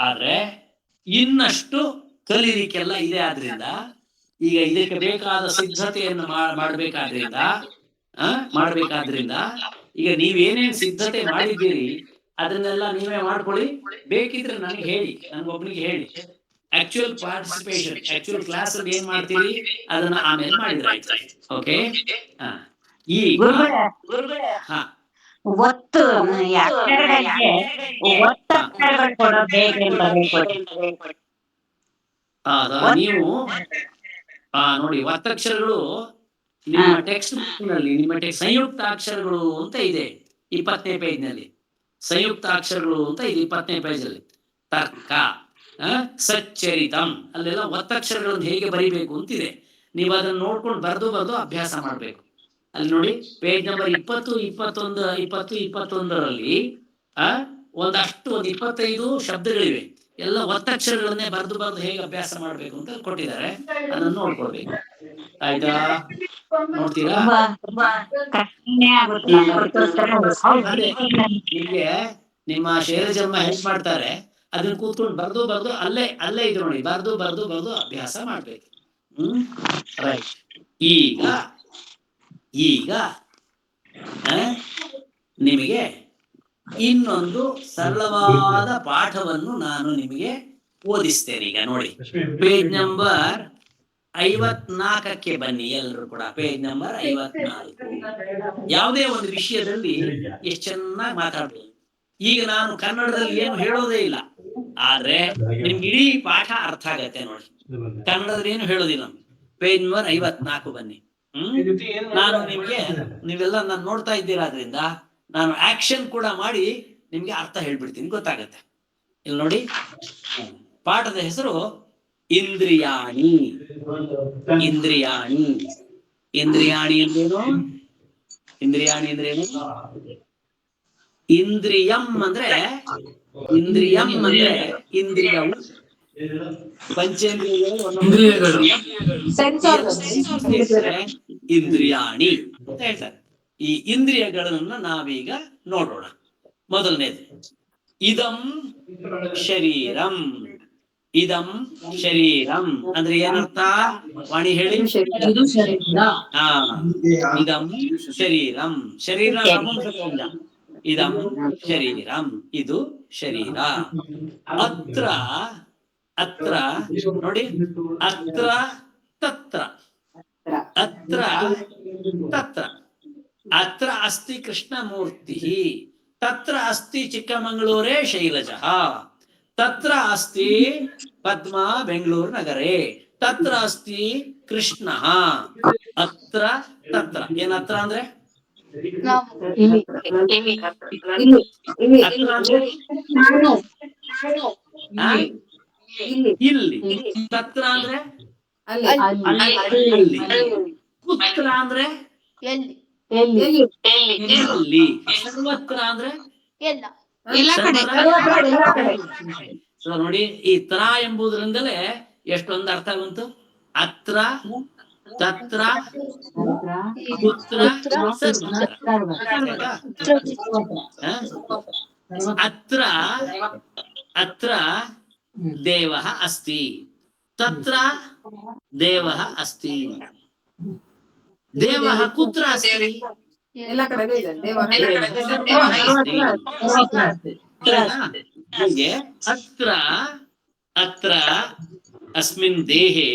ಆದ್ರೆ ಇನ್ನಷ್ಟು ಕಲೀಲಿಕ್ಕೆಲ್ಲ ಇದೆ. ಆದ್ರಿಂದ ಈಗ ಇದಕ್ಕೆ ಬೇಕಾದ ಸಿದ್ಧತೆಯನ್ನು ಮಾಡ್ಬೇಕಾದ್ರಿಂದ ಈಗ ನೀವೇನೇನ್ ಸಿದ್ಧತೆ ಮಾಡಿದ್ದೀರಿ ಅದನ್ನೆಲ್ಲ ನೀವೇ ಮಾಡ್ಕೊಳ್ಳಿ. ಬೇಕಿದ್ರೆ ನನಗೆ ಹೇಳಿ, ನನ್ಗೊಬ್ನಿಗೆ ಹೇಳಿ. ಆಕ್ಚುಯಲ್ ಪಾರ್ಟಿಸಿಪೇಷನ್, ಆಕ್ಚುಯಲ್ ಕ್ಲಾಸ್ ಅಲ್ಲಿ ಏನ್ ಮಾಡ್ತೀರಿ ಅದನ್ನ ಆಮೇಲೆ ಮಾಡಿದ್ರೆ ಆಯ್ತು. ಓಕೆ. ಈಗ ಹಾ ಒತ್ತು ಅಕ್ಷರಗಳಿಗೆ ಒತ್ತಕ್ಷರಗಳು ಕೊಡೋದು ಹೇಗೆ ಅಂತ ಹೇಳ್ಕೊಡಿ. ನೀವು ನೋಡಿ, ಒತ್ತಕ್ಷರಗಳು ನಿಮ್ಮ ಟೆಕ್ಸ್ಟ್ ಬುಕ್ ನಲ್ಲಿ, ನಿಮ್ಮ ಸಂಯುಕ್ತ ಅಕ್ಷರಗಳು ಅಂತ ಇದೆ 20ನೇ ಪೇಜ್ ನಲ್ಲಿ. ಸಂಯುಕ್ತ ಅಕ್ಷರಗಳು ಅಂತ ಇದೆ 20ನೇ ಪೇಜ್ ಅಲ್ಲಿ. ತರ್ಕ, ಸಚ್ಚರಿತಂ ಅಲ್ಲೆಲ್ಲ ಒತ್ತಕ್ಷರಗಳನ್ನು ಹೇಗೆ ಬರಿಬೇಕು ಅಂತಿದೆ. ನೀವು ಅದನ್ನ ನೋಡ್ಕೊಂಡು ಬರೆದು ಅಭ್ಯಾಸ ಮಾಡ್ಬೇಕು. ಅಲ್ಲಿ ನೋಡಿ, ಪೇಜ್ ನಂಬರ್ 20, 21ರಲ್ಲಿ ಒಂದಷ್ಟು 25 ಶಬ್ದಗಳಿವೆ. ಎಲ್ಲ ಒತ್ತಕ್ಷರಗಳನ್ನೇ ಬರೆದು ಹೇಗೆ ಅಭ್ಯಾಸ ಮಾಡ್ಬೇಕು ಅಂತ ಕೊಟ್ಟಿದ್ದಾರೆ. ಅದನ್ನ ನೋಡ್ಕೊಳ್ಬೇಕು. ಆಯ್ತಾ? ನೋಡ್ತೀರಾ? ನಿಮ್ಗೆ ನಿಮ್ಮ ಶೈಲಜಮ್ಮ ಹೆಲ್ಪ್ ಮಾಡ್ತಾರೆ. ಅದನ್ನ ಕೂತ್ಕೊಂಡು ಬರೆದು ಅಲ್ಲೇ ಇದು ನೋಡಿ, ಬರೆದು ಅಭ್ಯಾಸ ಮಾಡ್ಬೇಕು. ರೈಟ್. ಈಗ ನಿಮಗೆ ಇನ್ನೊಂದು ಸರಳವಾದ ಪಾಠವನ್ನು ನಾನು ನಿಮಗೆ ಓದಿಸ್ತೇನೆ. ಈಗ ನೋಡಿ, ಪೇಜ್ ನಂಬರ್ 54ಕ್ಕೆ ಬನ್ನಿ. ಎಲ್ಲರೂ ಕೂಡ ಪೇಜ್ ನಂಬರ್ 54. ಯಾವುದೇ ಒಂದು ವಿಷಯದಲ್ಲಿ ಎಷ್ಟು ಚೆನ್ನಾಗಿ ಮಾತಾಡ್ಬೋದು. ಈಗ ನಾನು ಕನ್ನಡದಲ್ಲಿ ಏನು ಹೇಳೋದೇ ಇಲ್ಲ, ಆದ್ರೆ ನಿಮ್ಗೆ ಇಡೀ ಪಾಠ ಅರ್ಥ ಆಗತ್ತೆ. ನೋಡಿ, ಕನ್ನಡದಲ್ಲಿ ಏನು ಹೇಳೋದಿಲ್ಲ. ಪೇಜ್ ನಂಬರ್ 54 ಬನ್ನಿ. ನಾನು ನಿಮ್ಗೆ, ನೀವೆಲ್ಲ ನಾನು ನೋಡ್ತಾ ಇದ್ದೀರಾದ್ರಿಂದ ನಾನು ಆಕ್ಷನ್ ಕೂಡ ಮಾಡಿ ನಿಮ್ಗೆ ಅರ್ಥ ಹೇಳ್ಬಿಡ್ತೀನಿ, ಗೊತ್ತಾಗತ್ತೆ. ಇಲ್ಲಿ ನೋಡಿ, ಪಾಠದ ಹೆಸರು ಇಂದ್ರಿಯಾಣಿ. ಇಂದ್ರಿಯಾಣಿ ಅಂದ್ರೇನು? ಇಂದ್ರಿಯಾಣಿ ಅಂದ್ರೇನು? ಇಂದ್ರಿಯಂ ಅಂದ್ರೆ ಇಂದ್ರಿಯವು, ಪಂಚೇಂದ್ರಿಯಗಳು, ಇಂದ್ರಿಯಾಣಿ ಅಂತ ಹೇಳ್ತಾರೆ. ಈ ಇಂದ್ರಿಯಗಳನ್ನ ನಾವೀಗ ನೋಡೋಣ. ಮೊದಲನೇದು ಇದಂ ಶರೀರಂ. ಇದಂ ಶರೀರಂ ಅಂದ್ರೆ ಏನರ್ಥ? ವಾಣಿ ಹೇಳಿ. ಇದಂ ಶರೀರಂ, ಶರೀರ ಇದಂ ಶರೀರಂ, ಇದು ಶರೀರ. ಅತ್ರ ನೋಡಿ, ಅತ್ರ ತತ್ರ ಅತ್ರ ಅಸ್ತಿ ಕೃಷ್ಣಮೂರ್ತಿ, ತತ್ರ ಅಸ್ತಿ ಚಿಕ್ಕಮಂಗಳೂರೇ ಶೈಲಜಃ, ತತ್ರ ಅಸ್ತಿ ಪದ್ಮಾ ಬೆಂಗಳೂರು ನಗರೇ, ತತ್ರ ಅಸ್ತಿ ಕೃಷ್ಣ. ಅತ್ರ ತತ್ರ ಏನತ್ರ ಅಂದ್ರೆ ಇಲ್ಲಿ. ತತ್ರ ಅಂದ್ರೆ ಅಲ್ಲಿ. ಕುತ್ರ ಅಂದ್ರೆ ಎಲ್ಲಿ. ಸರ್ವತ್ರ ಅಂದ್ರೆ ನೋಡಿ, ಈ ತ್ರ ಎಂಬುದರಿಂದಲೇ ಎಷ್ಟೊಂದು ಅರ್ಥ ಬಂತು. ಅತ್ರ, ತತ್ರ, ಕುತ್ರ, ಅತ್ರ ದೇವಃ ಅಸ್ತಿ, ತತ್ರ ದೇವಃ ಅಸ್ತಿ. ದೇವಃ ಕುತ್ರ ಅಸ್ತಿ? ಹೀಗೆ ಅತ್ರ ಅಸ್ಮಿನ್ ದೇಹೆ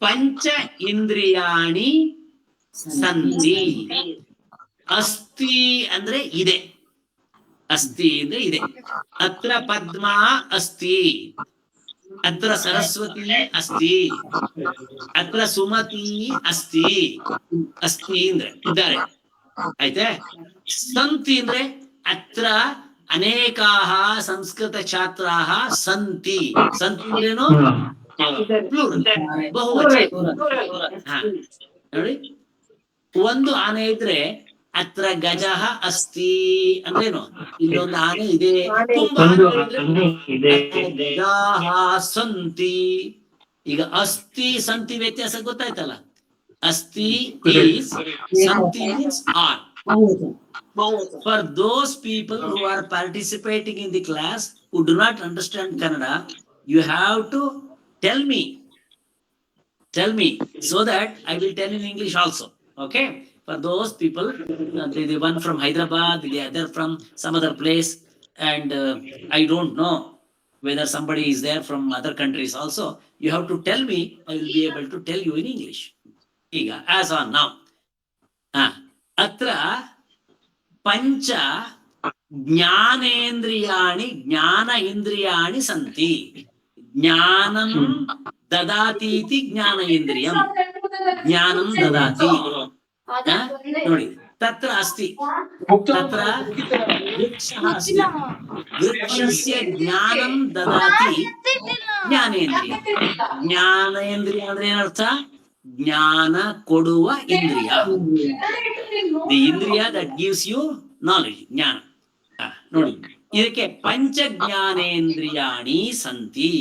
ಪಂಚ ಇಂದ್ರಿಯಾಣಿ ಸಂತಿ. ಅಸ್ತಿ ಅಂದ್ರೆ ಇದೆ, ಅಸ್ತಿ ಅಂದ್ರೆ ಇದೆ. ಅತ್ರ ಪದ್ಮಾ ಅಸ್ತಿ, ಅತ್ರ ಸರಸ್ವತಿ ಅಸ್ತಿ, ಅತ್ರ ಸುಮತಿ ಅಸ್ತಿ. ಅಸ್ತಿ ಅಂದ್ರೆ ಇದ್ದಾರೆ, ಆಯ್ತಾ? ಸಂತಿ ಅಂದ್ರೆ ಅತ್ರ ಅನೇಕಾಹ ಸಂಸ್ಕೃತ ಛಾತ್ರಾಹ ಸಂತಿ. ಸಂತಿ ಅಂದ್ರೇನು? ಬಹುವಚನ. ನೋಡಿ, ಒಂದು ಆನೆ ಇದ್ರೆ ಅತ್ರ ಗಜಃ ಅಸ್ತಿ ಅಂದ್ರೇನು? ಇಲ್ಲೊಂದು ಆನೆ ಇದೆ. ತುಂಬಾ ಗಜಾಹ ಸಂತಿ. ಈಗ ಅಸ್ತಿ ಸಂತಿ ವ್ಯತ್ಯಾಸ ಗೊತ್ತಾಯ್ತಲ್ಲ. ಅಸ್ತಿ ಈಸ್, ಸಂತಿ means are. For those people who are participating in the class who do not understand Kannada, you have to tell me so that I will tell in English also. Okay, for those people, the one from Hyderabad, the other from some other place, and I don't know whether somebody is there from other countries also. You have to tell me, I will be able to tell you in English. Iga, as on now, atra ಪಂಚ ಜ್ಞಾನೇಂದ್ರಿಯಾಣಿ ಜ್ಞಾನ ಇಂದ್ರಿಯಾಣಿ ಸಂತಿ. ಜ್ಞಾನಂ ದದಾತೀತಿ ಜ್ಞಾನ ಇಂದ್ರಿಯಂ, ಜ್ಞಾನಂ ದದಾತಿ. ನೋಡಿ, ತತ್ರ ಅಸ್ತಿ, ತತ್ರ ವೃಕ್ಷಃ ಅಸ್ತಿ, ವೃಕ್ಷಸ್ಯ ಜ್ಞಾನಂ ದದಾತಿ ಜ್ಞಾನೇಂದ್ರಿಯ. ಜ್ಞಾನೇಂದ್ರಿಯ ಅಂದ್ರೆ ಏನರ್ಥ? ಜ್ಞಾನ ಕೊಡುವ ಇಂದ್ರಿಯ. ದಿ ಇಂದ್ರಿಯ ದಟ್ ಗಿವ್ಸ್ ಯು ನಾಲೆಜ್, ಜ್ಞಾನ. ನೋಡಿ, ಇದಕ್ಕೆ ಪಂಚ ಜ್ಞಾನೇಂದ್ರಿಯಾಣಿ ಸಂತಿ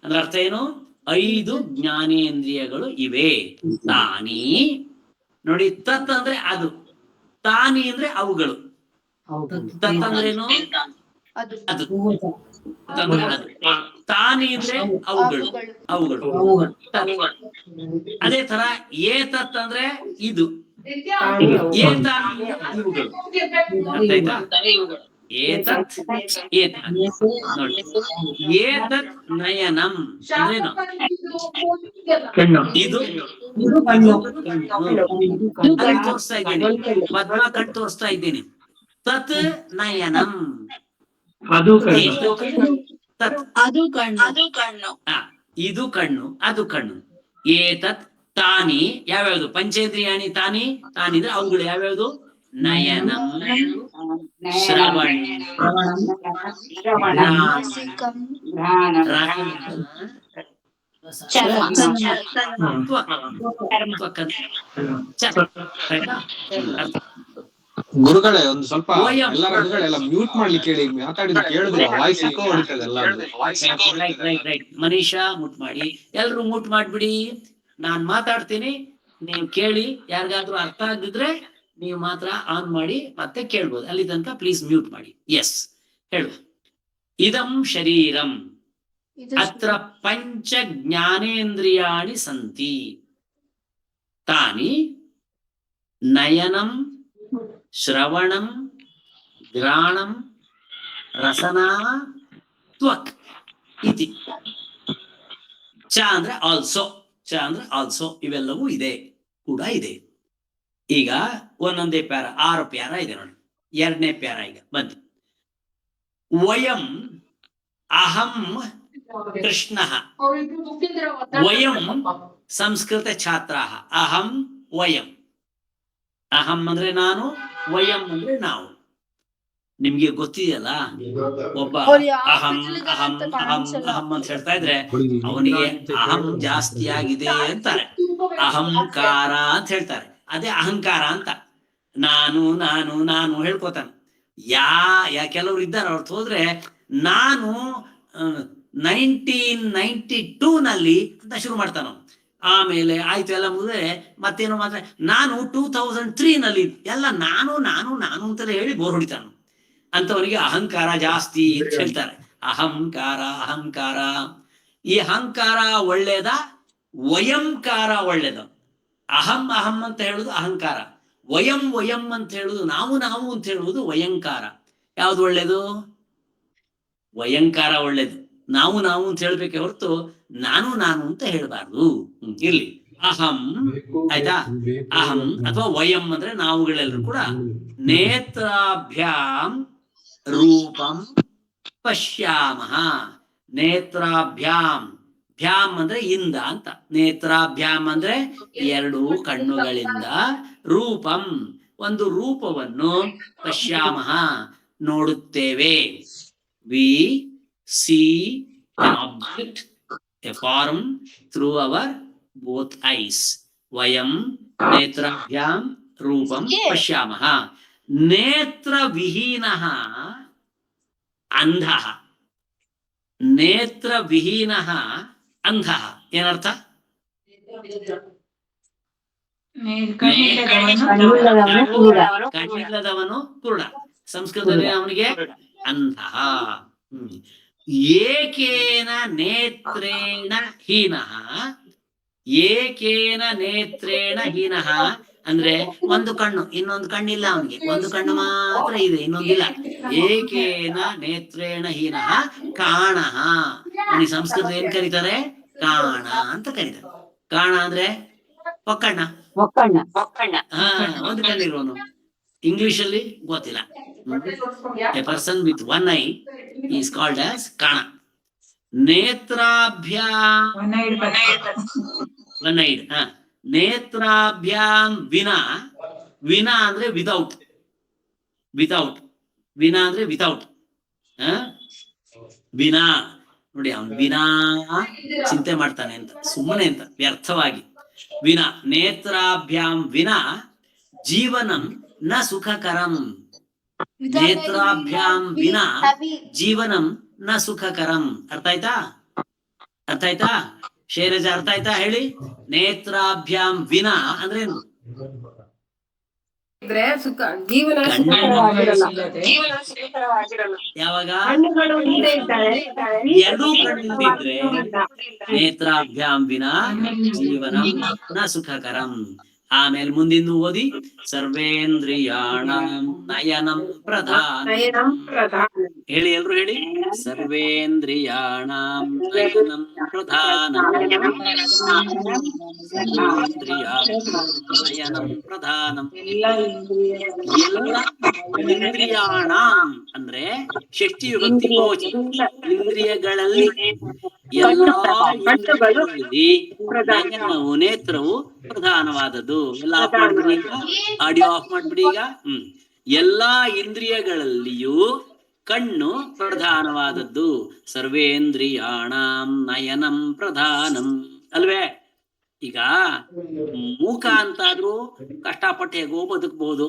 ಅಂದ್ರೆ ಅರ್ಥ ಏನು? 5 ಜ್ಞಾನೇಂದ್ರಿಯಗಳು ಇವೆ. ತಾನಿ, ನೋಡಿ, ತತ್ ಅಂದ್ರೆ ಅದು, ತಾನಿ ಅಂದ್ರೆ ಅವುಗಳು. ತತ್ ಅಂದ್ರೇನು? ಅದು. ತಾನಿ ಅಂದ್ರೆ ಅವುಗಳು, ಅದೇ ತರ ಏತತ್ ಅಂದ್ರೆ ಇದು, ಏತಾನಿ ಇವುಗಳು. ಅರ್ಥ ಆಯ್ತಾ? ಏತತ್ ನೋಡಿ, ಏತತ್ ನಯನಂ ಅಂದ್ರೇನು? ಇದು ಕಣ್ ತೋರಿಸ್ತಾ ಇದ್ದೀನಿ, ಪದ್ಮ ಕಣ್ ತೋರಿಸ್ತಾ ಇದ್ದೀನಿ. ತತ್ ನಯನಂ, ಅದು ಇದು ಕಣ್ಣು, ಅದು ಕಣ್ಣು. ಏತತ್ ತಾನಿ, ಯಾವ್ಯಾವ್ದು? ಪಂಚೇಂದ್ರಿಯಾಣಿ ತಾನಿ. ತಾನಿ ಅಂದ್ರೆ ಅವುಗಳು ಯಾವ್ಯಾವ್ದು? ನಯನಂ, ಶ್ರವಣ, ಗುರುಗಳೇ, ಒಂದು ಸ್ವಲ್ಪ ಎಲ್ಲರ ಮ್ಯೂಟ್ ಮಾಡ್ಲಿಕ್ಕೆ ಹೇಳಿ, ಮಾತಾಡಿದ್ರೆ ಕೇಳುದಿಲ್ಲ, ವಾಯ್ಸ್ ಎಕೋ ಹೊಡಿತದೆ ಎಲ್ಲ. ರೈಟ್. ಮನೀಷಾ ಮುಟ್ ಮಾಡಿ, ಎಲ್ರು ಮುಟ್ ಮಾಡ್ಬಿಡಿ. ನಾನ್ ಮಾತಾಡ್ತೀನಿ, ನೀವು ಕೇಳಿ. ಯಾರಿಗಾದ್ರೂ ಅರ್ಥ ಆಗದಿದ್ರೆ ನೀವು ಮಾತ್ರ ಆನ್ ಮಾಡಿ ಮತ್ತೆ ಕೇಳ್ಬೋದು. ಅಲ್ಲಿ ತನಕ ಪ್ಲೀಸ್ ಮ್ಯೂಟ್ ಮಾಡಿ. ಎಸ್, ಹೇಳು. ಇದಂ ಶರೀರಂ ಅತ್ರ ಪಂಚ ಜ್ಞಾನೇಂದ್ರಿಯಾಣಿ ಸಂತಿ. ತಾನಿ ನಯನಂ, ಶ್ರವಣಂ, ಘ್ರಾಣಂ, ರಸನಾ, ತ್ವಕ್ ಇತಿ. ಚ ಅಂದ್ರೆ ಆಲ್ಸೋ, ಇವೆಲ್ಲವೂ ಇದೆ, ಕೂಡ ಇದೆ. ಈಗ ಒಂದೊಂದೇ ಪ್ಯಾರ, 6 ಪ್ಯಾರ ಇದೆ ನೋಡಿ. 2ನೇ ಪ್ಯಾರ ಈಗ ಬಂತು. ವಯಂ ಅಹಂ ಕೃಷ್ಣಃ. ವಯಂ ಸಂಸ್ಕೃತ ಛಾತ್ರಾಃ. ಅಹಂ ವಯಂ. ಅಹಂ ಅಂದ್ರೆ ನಾನು, ವಯಂ ಅಂದ್ರೆ ನಾವು. ನಿಮ್ಗೆ ಗೊತ್ತಿದೆಯಲ್ಲ, ಒಬ್ಬ ಅಹಂ ಅಹಂ ಅಹಂ ಅಹಂ ಅಂತ ಹೇಳ್ತಾ ಇದ್ರೆ ಅವನಿಗೆ ಅಹಂ ಜಾಸ್ತಿ ಆಗಿದೆ ಅಂತಾರೆ, ಅಹಂಕಾರ ಅಂತ ಹೇಳ್ತಾರೆ. ಅದೇ ಅಹಂಕಾರ ಅಂತ. ನಾನು ನಾನು ನಾನು ಹೇಳ್ಕೊತಾನೆ. ಕೆಲವ್ರು ಇದ್ದಾರೆ, ಅವ್ರು ಹೋದ್ರೆ ನಾನು 1992 ನಲ್ಲಿ ಅಂತ ಶುರು ಮಾಡ್ತಾನ. ಆಮೇಲೆ ಆಯ್ತು ಎಲ್ಲ ಮುಗಿದ್ರೆ ಮತ್ತೇನು ಮಾತ್ರ ನಾನು 2003 ನಲ್ಲಿ ಎಲ್ಲ ನಾನು ನಾನು ನಾನು ಅಂತಲೇ ಹೇಳಿ ಬೋರ್ ಹೊಡಿತಾನ. ಅಂತವನಿಗೆ ಅಹಂಕಾರ ಜಾಸ್ತಿ ಅಂತ ಹೇಳ್ತಾರೆ. ಅಹಂಕಾರ. ಈ ಅಹಂಕಾರ ಒಳ್ಳೇದ? ವಯಂಕಾರ ಒಳ್ಳೇದು. ಅಹಂ ಅಂತ ಹೇಳುದು ಅಹಂಕಾರ, ವಯಂ ಅಂತ ಹೇಳುದು ನಾವು ಅಂತ ಹೇಳುವುದು ವಯಂಕಾರ. ಯಾವ್ದು ಒಳ್ಳೇದು? ವಯಂಕಾರ ಒಳ್ಳೇದು. ನಾವು ಅಂತ ಹೇಳ್ಬೇಕೆ ಹೊರತು ನಾನು ಅಂತ ಹೇಳ್ಬಾರ್ದು. ಇರ್ಲಿ, ಅಹಂ ಆಯ್ತಾ? ಅಹಂ ಅಥವಾ ವಯಂ ಅಂದ್ರೆ ನಾವುಗಳೆಲ್ಲರೂ ಕೂಡ ನೇತ್ರಾಭ್ಯಾಂ ರೂಪಂ ಪಶ್ಯಾಮಃ. ನೇತ್ರಾಭ್ಯಾಂ, ಭ್ಯಾಮ್ ಅಂದ್ರೆ ಇಂದ ಅಂತ. ನೇತ್ರಾಭ್ಯಾಮ್ ಅಂದ್ರೆ 2 ಕಣ್ಣುಗಳಿಂದ, ರೂಪಂ ಒಂದು ರೂಪವನ್ನು, ಪಶ್ಯಾಮಃ ನೋಡುತ್ತೇವೆ. We see an object, a form through our both eyes. ವಯಂ ನೇತ್ರಾಭ್ಯಾಂ ರೂಪಂ ಪಶ್ಯಾಮಃ. ನೇತ್ರವಿಹೀನಃ ಅಂಧಃ. ನೇತ್ರವಿಹೀನಃ ಅಂಧಃ ಏನರ್ಥ? ಕಣ್ಣಿಲ್ಲದವನು ಕುರುಡ. ಕಣ್ಣಿಲ್ಲದವನು ಕುರುಡ. ಸಂಸ್ಕೃತದಲ್ಲಿ ಅವನಿಗೆ ಅಂಧ. ಏಕೇನ ನೇತ್ರೇಣ ಹೀನಃ. ಏಕೇನ ನೇತ್ರೇಣ ಹೀನಃ ಅಂದ್ರೆ ಒಂದು ಕಣ್ಣು, ಇನ್ನೊಂದು ಕಣ್ಣಿಲ್ಲ ಅವನಿಗೆ, ಒಂದು ಕಣ್ಣು ಮಾತ್ರ ಇದೆ, ಇನ್ನೊಂದಿಲ್ಲ. ಏಕೇನ ನೇತ್ರೇಣ ಹೀನಃ ಕಾಣಃ. ಅವನಿಗೆ ಸಂಸ್ಕೃತ ಏನ್ ಕರೀತಾರೆ? ಕಾಣ ಅಂತ ಕರೀತಾರೆ. ಕಾಣ ಅಂದ್ರೆ ಒಕ್ಕಣ್ಣ. ಹಾ, ಒಂದು ಕಣ್ಣಿರುವನು. ಇಂಗ್ಲಿಷ್ ಅಲ್ಲಿ ಗೊತ್ತಿಲ್ಲ. A person with one I is called as ಕಾಣ. ನೇತ್ರಾಭ್ಯಾಂ ಒನ್ ಐಡ್. ನೇತ್ರಾಭ್ಯಾಂ ವಿನಾ. ವಿನಾ ಅಂದ್ರೆ ವಿತೌಟ್. ವಿತೌಟ್. ವಿನಾ ಅಂದ್ರೆ ವಿತೌಟ್. ವಿನಾ ನೋಡಿ, ಅವನು ವಿನಾ ಚಿಂತೆ ಮಾಡ್ತಾನೆ ಅಂತ, ಸುಮ್ಮನೆ ಅಂತ, ವ್ಯರ್ಥವಾಗಿ. ವಿನಾ ನೇತ್ರಾಭ್ಯಾಂ ವಿನಾ ಜೀವನಂ ನ ಸುಖಕರಂ. ನೇತ್ರಾಭ್ಯಾಂ ವಿನಾ ಜೀವನಂ ನ ಸುಖಕರಂ. ಅರ್ಥ ಆಯ್ತಾ? ಅರ್ಥ ಆಯ್ತಾ ಶೈಲಜ? ಅರ್ಥ ಆಯ್ತಾ? ಹೇಳಿ. ನೇತ್ರಾಭ್ಯಾಂ ವಿನಾ ಅಂದ್ರೇನು? ಯಾವಾಗ ಎರಡೂ ಕಣ್ಣಿಲ್ದಿದ್ರೆ ನೇತ್ರಾಭ್ಯಾಂ ವಿನಾ ಜೀವನಂ ನ ಸುಖಕರಂ. ಆಮೇಲೆ ಮುಂದಿನ ಓದಿ. ಸರ್ವೇಂದ್ರಿಯಾಣಂ ನಯನಂ ಪ್ರಧಾನ. ಹೇಳಿ, ಎಲ್ರು ಹೇಳಿ. ಸರ್ವೇಂದ್ರಿಯಾಣಂ ನಯನಂ ಪ್ರಧಾನಂ. ನಯನಂ ಪ್ರಧಾನಂ. ಎಲ್ಲ ಇಂದ್ರಿಯಾಣಂ ಅಂದ್ರೆ ಷಷ್ಠಿ ವಿಭಕ್ತಿ ಬಹುವಚನ. ಇಂದ್ರಿಯಗಳಲ್ಲಿ ಎಲ್ಲ ಇಂದ್ರಿಯಗಳಲ್ಲಿ ನಯನವು, ನೇತ್ರವು ಪ್ರಧಾನವಾದದ್ದು. ಎಲ್ಲ ಆಫ್ ಮಾಡ್ಬಿಡಿ ಈಗ, ಆಡಿಯೋ ಆಫ್ ಮಾಡ್ಬಿಡಿ ಈಗ. ಎಲ್ಲಾ ಇಂದ್ರಿಯಗಳಲ್ಲಿಯೂ ಕಣ್ಣು ಪ್ರಧಾನವಾದದ್ದು. ಸರ್ವೇಂದ್ರಿಯಾಣಂ ನಯನಂ ಪ್ರಧಾನಂ ಅಲ್ವೇ? ಈಗ ಮೂಕ ಅಂತಾದ್ರೂ ಕಷ್ಟಪಟ್ಟು ಹೇಗೋ ಬದುಕಬಹುದು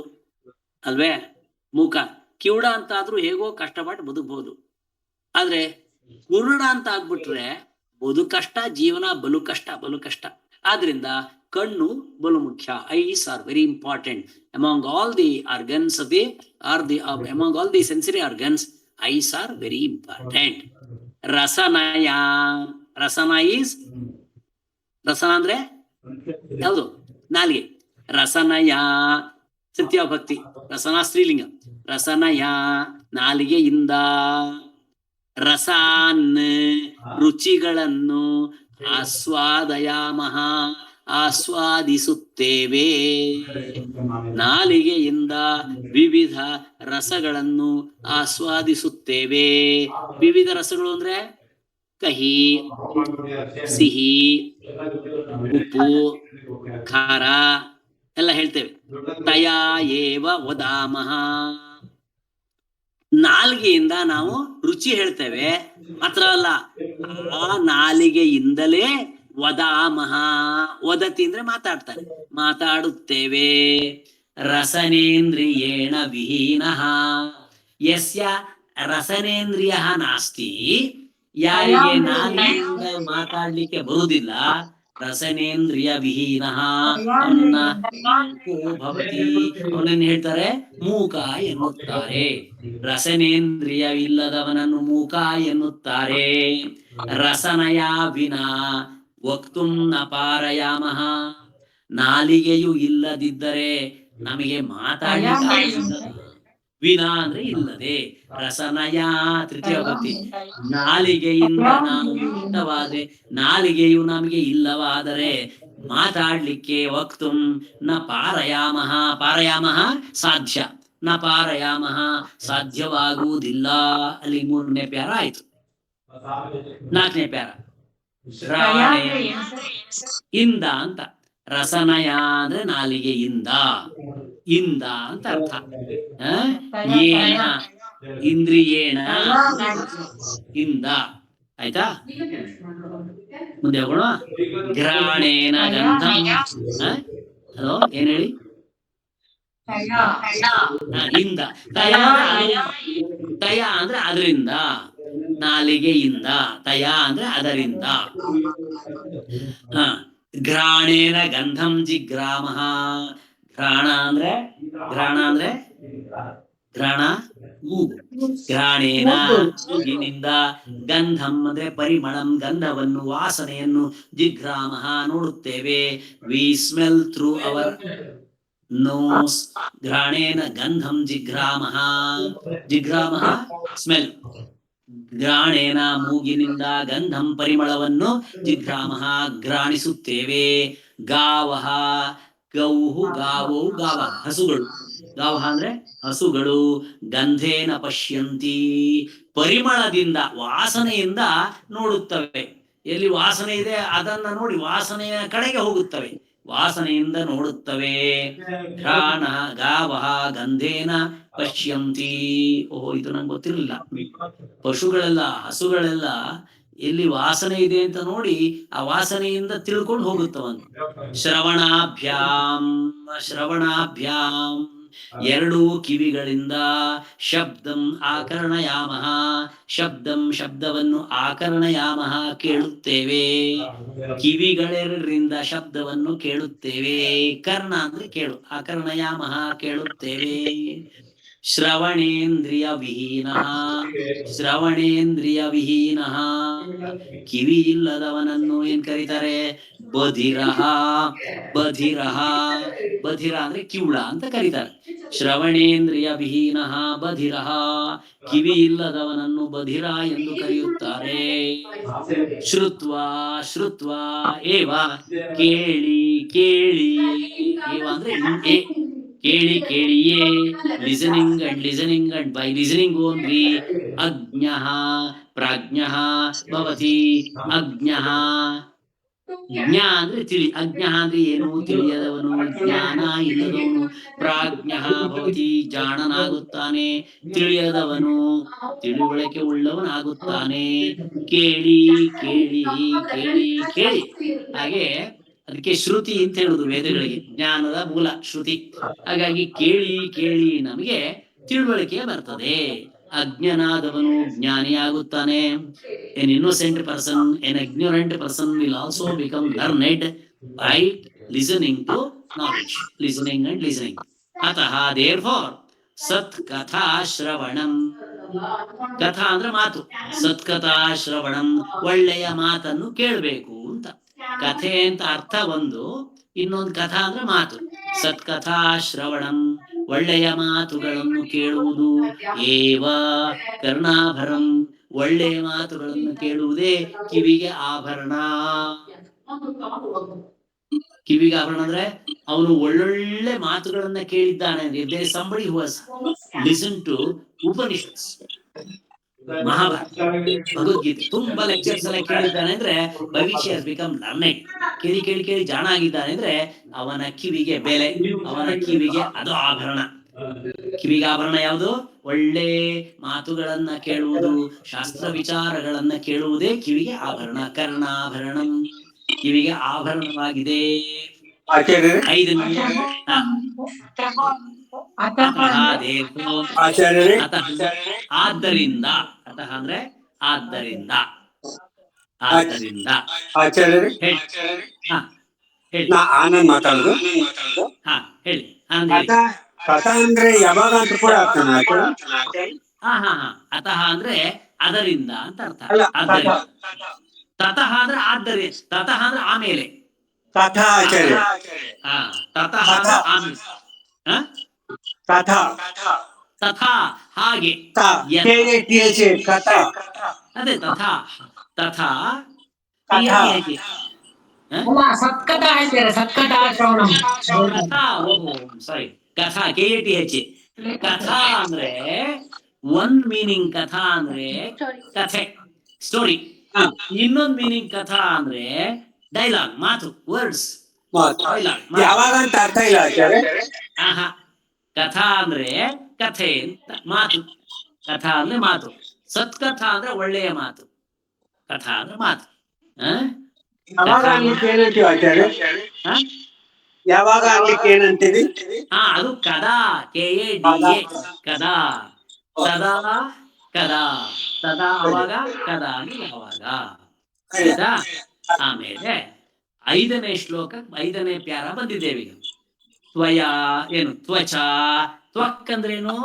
ಅಲ್ವೇ? ಮೂಕ. ಕಿವುಡ ಅಂತಾದ್ರೂ ಹೇಗೋ ಕಷ್ಟಪಟ್ಟು ಬದುಕಬಹುದು. ಆದ್ರೆ ಕುರುಡ ಅಂತ ಆಗ್ಬಿಟ್ರೆ ಬದುಕಷ್ಟ, ಜೀವನ ಬಲು ಕಷ್ಟ, ಬಲು ಕಷ್ಟ. ಆದ್ರಿಂದ ಕಣ್ಣು ಬಲು ಮುಖ್ಯ. Eyes are very important among all the organs of the among all the sensory organs. Eyes are very important. ರಸನಯ. ರಸನ ಈಸ್, ರಸನ ಅಂದ್ರೆ ಯಾವುದು? ನಾಲಿಗೆ. ರಸನಯ ತೃತೀಯ ಭಕ್ತಿ. ರಸನ ಸ್ತ್ರೀಲಿಂಗ. ರಸನಯ ನಾಲಿಗೆಯಿಂದ. ರಸಾನ್ ರುಚಿಗಳನ್ನು. ಆಸ್ವಾದಯಾಮಃ ಆಸ್ವಾದಿಸುತ್ತೇವೆ. ನಾಲಿಗೆಯಿಂದ ವಿವಿಧ ರಸಗಳನ್ನು ಆಸ್ವಾದಿಸುತ್ತೇವೆ. ವಿವಿಧ ರಸಗಳು ಅಂದ್ರೆ ಕಹಿ, ಸಿಹಿ, ಉಪ್ಪು, ಖಾರ ಎಲ್ಲ ಹೇಳ್ತೇವೆ. ತಯಾ ಏವ ವದಾಮಃ. ನಾಲಿಗೆಯಿಂದ ನಾವು ರುಚಿ ಹೇಳ್ತೇವೆ. ಮಾತ್ರ ಅಲ್ಲ, ಆ ನಾಲಿಗೆಯಿಂದಲೇ ವದಾಮಹ. ವದತಿ ಅಂದ್ರೆ ಮಾತಾಡ್ತಾರೆ, ಮಾತಾಡುತ್ತೇವೆ. ರಸನೇಂದ್ರಿಯೇಣ ವಿಹೀನಃ ಯಸ್ಯ ರಸನೇಂದ್ರಿಯ ನಾಸ್ತಿ. ಯಾರಿಗೆ ನಾಲಿಗೆಯಿಂದ ಮಾತಾಡ್ಲಿಕ್ಕೆ ಬರುವುದಿಲ್ಲ, ರಸನೇಂದ್ರಿಯ ವಿಹೀನಃ ಅವನ್ನ ಭವತಿ, ಅವನನ್ನು ಹೇಳ್ತಾರೆ ಮೂಕ ಎನ್ನುತ್ತಾರೆ. ರಸನೇಂದ್ರಿಯವಿಲ್ಲದವನನ್ನು ಮೂಕ ಎನ್ನುತ್ತಾರೆ. ರಸನಯ ವಿನಾ ವಕ್ತುಂ ನ ಪಾರಯಾಮಃ. ನಾಲಿಗೆಯು ಇಲ್ಲದಿದ್ದರೆ ನಮಗೆ ಮಾತಾಡಲಿಕ್ಕೆ ವಿನಾ ಅಂದ್ರೆ ಇಲ್ಲದೆ. ರಸನಯ ತೃತೀಯ ಭಕ್ತಿ. ನಾಲಿಗೆಯಿಂದ ನಾವು ಮುಕ್ತವಾದ್ರೆ, ನಾಲಿಗೆಯು ನಮಗೆ ಇಲ್ಲವಾದರೆ ಮಾತಾಡ್ಲಿಕ್ಕೆ ವಕ್ತುಂ ನ ಪಾರಯಾಮಃ. ಪಾರಯಾಮಃ ಸಾಧ್ಯ, ನ ಪಾರಯಾಮಃ ಸಾಧ್ಯವಾಗುವುದಿಲ್ಲ. ಅಲ್ಲಿ 3ನೇ ಪ್ಯಾರ ಆಯ್ತು. 4ನೇ ಪ್ಯಾರ ಇಂದ ಅಂತ. ರಸನಯ ಅಂದ್ರೆ ನಾಲಿಗೆಯಿಂದ, ಇಂದ ಅಂತ ಅರ್ಥ. ಏನ ಇಂದ್ರಿಯೇಣ ಇಂದ. ಆಯ್ತಾ? ಮುಂದೆ ಹೋಗೋಣ. ಘ್ರಾಣೇನ ಗಂಧಂ. ಹಲೋ, ಏನ್ ಹೇಳಿ? ಇಂದ. ತಯ ಅಂದ್ರೆ ಅದರಿಂದ, ನಾಲಿಗೆಯಿಂದ. ತಯ ಅಂದ್ರೆ ಅದರಿಂದ. ಘ್ರಾಣೇನ ಗಂಧಂ ಜಿಗ್ರಾಮಃ. ಘ್ರಾಣ ಅಂದ್ರೆ ಘ್ರಾಣ ಮೂಗು. ಘ್ರಾಣೇನ ಮೂಗಿನಿಂದ, ಗಂಧಂ ಅಂದ್ರೆ ಪರಿಮಳಂ, ಗಂಧವನ್ನು, ವಾಸನೆಯನ್ನು, ಜಿಗ್ರಾಮಃ ನೋಡುತ್ತೇವೆ. We smell through our nose. ಘ್ರಾಣೇನ ಗಂಧಂ ಜಿಗ್ರಾಮಃ. ಜಿಗ್ರಾಮಃ ಸ್ಮೆಲ್. ಘ್ರಾಣೇನ ಮೂಗಿನಿಂದ, ಗಂಧಂ ಪರಿಮಳವನ್ನು, ಜಿಗ್ರಾಮಃ ಘ್ರಾಣಿಸುತ್ತೇವೆ. ಗಾವಃ ಗೌಹು ಗಾವೋ ಗಾವ ಹಸುಗಳು. ಗಾವಃ ಅಂದ್ರೆ ಹಸುಗಳು. ಗಂಧೇನ ಪಶ್ಯಂತಿ ಪರಿಮಳದಿಂದ, ವಾಸನೆಯಿಂದ ನೋಡುತ್ತವೆ. ಎಲ್ಲಿ ವಾಸನೆ ಇದೆ ಅದನ್ನ ನೋಡಿ ವಾಸನೆಯ ಕಡೆಗೆ ಹೋಗುತ್ತವೆ, ವಾಸನೆಯಿಂದ ನೋಡುತ್ತವೆ. ಘ್ರಾಣ ಗಾವಃ ಗಂಧೇನ ಪಶ್ಯಂತಿ. ಓಹೋ, ಇದು ನಂಗೆ ಗೊತ್ತಿರಲಿಲ್ಲ. ಪಶುಗಳೆಲ್ಲ, ಹಸುಗಳೆಲ್ಲ ಎಲ್ಲಿ ವಾಸನೆ ಇದೆ ಅಂತ ನೋಡಿ ಆ ವಾಸನೆಯಿಂದ ತಿಳ್ಕೊಂಡು ಹೋಗುತ್ತವಂತ. ಶ್ರವಣಾಭ್ಯಾಂ ಎರಡೂ ಕಿವಿಗಳಿಂದ, ಶಬ್ದಂ ಆಕರ್ಣಯಾಮಃ ಶಬ್ದವನ್ನು ಆಕರ್ಣಯಾಮಃ ಕೇಳುತ್ತೇವೆ. ಕಿವಿಗಳೆರಡರಿಂದ ಶಬ್ದವನ್ನು ಕೇಳುತ್ತೇವೆ. ಕರ್ಣ ಅಂದ್ರೆ ಕೇಳು, ಆಕರ್ಣಯಾಮಃ ಕೇಳುತ್ತೇವೆ. ಶ್ರವಣೇಂದ್ರಿಯ ವಿಹೀನಃ ಕಿವಿ ಇಲ್ಲದವನನ್ನು ಏನ್ ಕರೀತಾರೆ? ಬಧಿರಃ ಅಂದ್ರೆ ಕಿವುಡ ಅಂತ ಕರೀತಾರೆ. ಶ್ರವಣೇಂದ್ರಿಯ ವಿಹೀನಃ ಬಧಿರಃ, ಕಿವಿ ಇಲ್ಲದವನನ್ನು ಬಧಿರ ಎಂದು ಕರೆಯುತ್ತಾರೆ. ಶ್ರುತ್ವಾ ಏವ ಕೇಳಿ ಏವ ಅಂದ್ರೆ ಕೇಳಿಯೇ. Listening and by listening only. ಅಜ್ಞಃ ಪ್ರಾಜ್ಞಃ ಭವತಿ. ಅಜ್ಞಃ ಜ್ಞ ಅಂದ್ರೆ ತಿಳಿ, ಅಜ್ಞ ಅಂದ್ರೆ ಏನು? ತಿಳಿಯದವನು, ಜ್ಞಾನ ಇಲ್ಲದವನು. ಪ್ರಾಜ್ಞಃ ಭವತಿ ಜಾಣನಾಗುತ್ತಾನೆ. ತಿಳಿಯದವನು ತಿಳುವಳಿಕೆ ಉಳ್ಳವನಾಗುತ್ತಾನೆ. ಕೇಳಿ ಹಾಗೆ ಅದಕ್ಕೆ ಶ್ರುತಿ ಅಂತ ಹೇಳುದು ವೇದಗಳಿಗೆ. ಜ್ಞಾನದ ಮೂಲ ಶ್ರುತಿ. ಹಾಗಾಗಿ ಕೇಳಿ ನಮಗೆ ತಿಳುವಳಿಕೆ ಬರ್ತದೆ. ಅಜ್ಞನಾದವನು ಜ್ಞಾನಿಯಾಗುತ್ತಾನೆ. An innocent person, an ignorant person will also become learned by listening to knowledge. Listening. ಅತಃ therefore ಸತ್ ಕಥಾ ಶ್ರವಣಂ. ಕಥಾ ಅಂದ್ರೆ ಮಾತು. ಸತ್ಕಥಾ ಶ್ರವಣಂ ಒಳ್ಳೆಯ ಮಾತನ್ನು ಕೇಳಬೇಕು ಅಂತ. ಕಥೆ ಅಂತ ಅರ್ಥ ಒಂದು, ಇನ್ನೊಂದು ಕಥಾ ಅಂದ್ರೆ ಮಾತು. ಸತ್ಕಥಾ ಶ್ರವಣಂ ಒಳ್ಳೆಯ ಮಾತುಗಳನ್ನು ಕೇಳುವುದು. ಏವ ಕರ್ಣಾಭರಂ ಒಳ್ಳೆಯ ಮಾತುಗಳನ್ನು ಕೇಳುವುದೇ ಕಿವಿಗೆ ಆಭರಣ. ಕಿವಿಗೆ ಆಭರಣ ಅಂದ್ರೆ ಅವನು ಒಳ್ಳೊಳ್ಳೆ ಮಾತುಗಳನ್ನ ಕೇಳಿದ್ದಾನೆ. There is somebody who has listened to Upanishads, Mahabharata, Bhagavad Gita ತುಂಬಾ ಲೆಕ್ಚರ್ಸ್ ಎಲ್ಲ ಕೇಳಿದ್ದಾನೆ ಅಂದ್ರೆ ಭವಿಷ್ಯ has become learned. ಕೇಳಿ ಜಾಣ ಆಗಿದ್ದಾನೆ ಅಂದ್ರೆ ಅವನ ಕಿವಿಗೆ ಬೆಲೆ, ಅವನ ಕಿವಿಗೆ ಅದು ಆಭರಣ. ಕಿವಿಗೆ ಆಭರಣ ಯಾವುದು? ಒಳ್ಳೆ ಮಾತುಗಳನ್ನ ಕೇಳುವುದು, ಶಾಸ್ತ್ರ ವಿಚಾರಗಳನ್ನ ಕೇಳುವುದೇ ಕಿವಿಗೆ ಆಭರಣ. ಕರ್ಣಾಭರಣಂ ಕಿವಿಗೆ ಆಭರಣವಾಗಿದೆ. 5 ಆದ್ದರಿಂದ ಅತಃ ಅಂದ್ರೆ ಆದ್ದರಿಂದ ಆನಂದ್ ಮಾತಾಡುದು. ಹೇಳಿ. ಕಥಾ ಅಂದ್ರೆ ಯಾವಾಗ ಅಂತ ಕೂಡ ಅರ್ಥ ಮಾಡ್ಕೊಳ್ಳಿ. ಅತಃ ಅಂದ್ರೆ ಅದರಿಂದ ಅಂತ ಅರ್ಥ. ಅಲ್ಲ, ತತಃ ಅಂದ್ರೆ ಆದ್ದರಿಂದ, ತತಃ ಅಂದ್ರೆ ಆಮೇಲೆ. ಕಥಾ ಆಚಾರ್ಯ ತತಃ ಅಂದ್ರೆ ಆಮೇಲೆ. ತಥಾ ಹಾಗೆ. ಅದೇ ತಥಾ ಸಾರಿ ಕಥಾ KATH. ಕಥಾ ಅಂದ್ರೆ ಒಂದ್ ಮೀನಿಂಗ್. ಕಥಾ ಅಂದ್ರೆ ಕಥೆ, ಸ್ಟೋರಿ. ಇನ್ನೊಂದ್ ಮೀನಿಂಗ್ ಕಥಾ ಅಂದ್ರೆ ಡೈಲಾಗ್, ಮಾತು, ವರ್ಡ್ಸ್. ಯಾವಾಗ ಅಂತ ಅರ್ಥ ಇಲ್ಲ ಆಚಾರ್ಯ. ಕಥಾ ಅಂದ್ರೆ ಕಥೆ ಅಂತ, ಮಾತು. ಕಥಾ ಅಂದ್ರೆ ಮಾತು. ಸತ್ಕಥಾ ಅಂದ್ರೆ ಒಳ್ಳೆಯ ಮಾತು. ಕಥಾ ಅಂದ್ರೆ ಮಾತು. ಯಾವಾಗ ಅನ್ಲಿಕ್ಕೆ ಏನಂತೀವಿ ಆಚಾರ್ಯ? ಯಾವಾಗ ಅನ್ಲಿಕ್ಕೆ ಏನಂತೀವಿ? ಅದು ಕದಾ, KADA ಕದಾ. ಸದಾ ಕದಾ, ಸದಾ ಅವಾಗ, ಕದಾ ಅಂದ್ರೆ ಯಾವಾಗ. ಆಮೇಲೆ 5ನೇ ಶ್ಲೋಕ 5ನೇ ಪ್ಯಾರ ಬಂದಿದ್ದೇವೆ ಈಗ. ತ್ವಯ ಏನು ತ್ವಚ, ತ್ವಕ್ ಅಂದ್ರೇನು?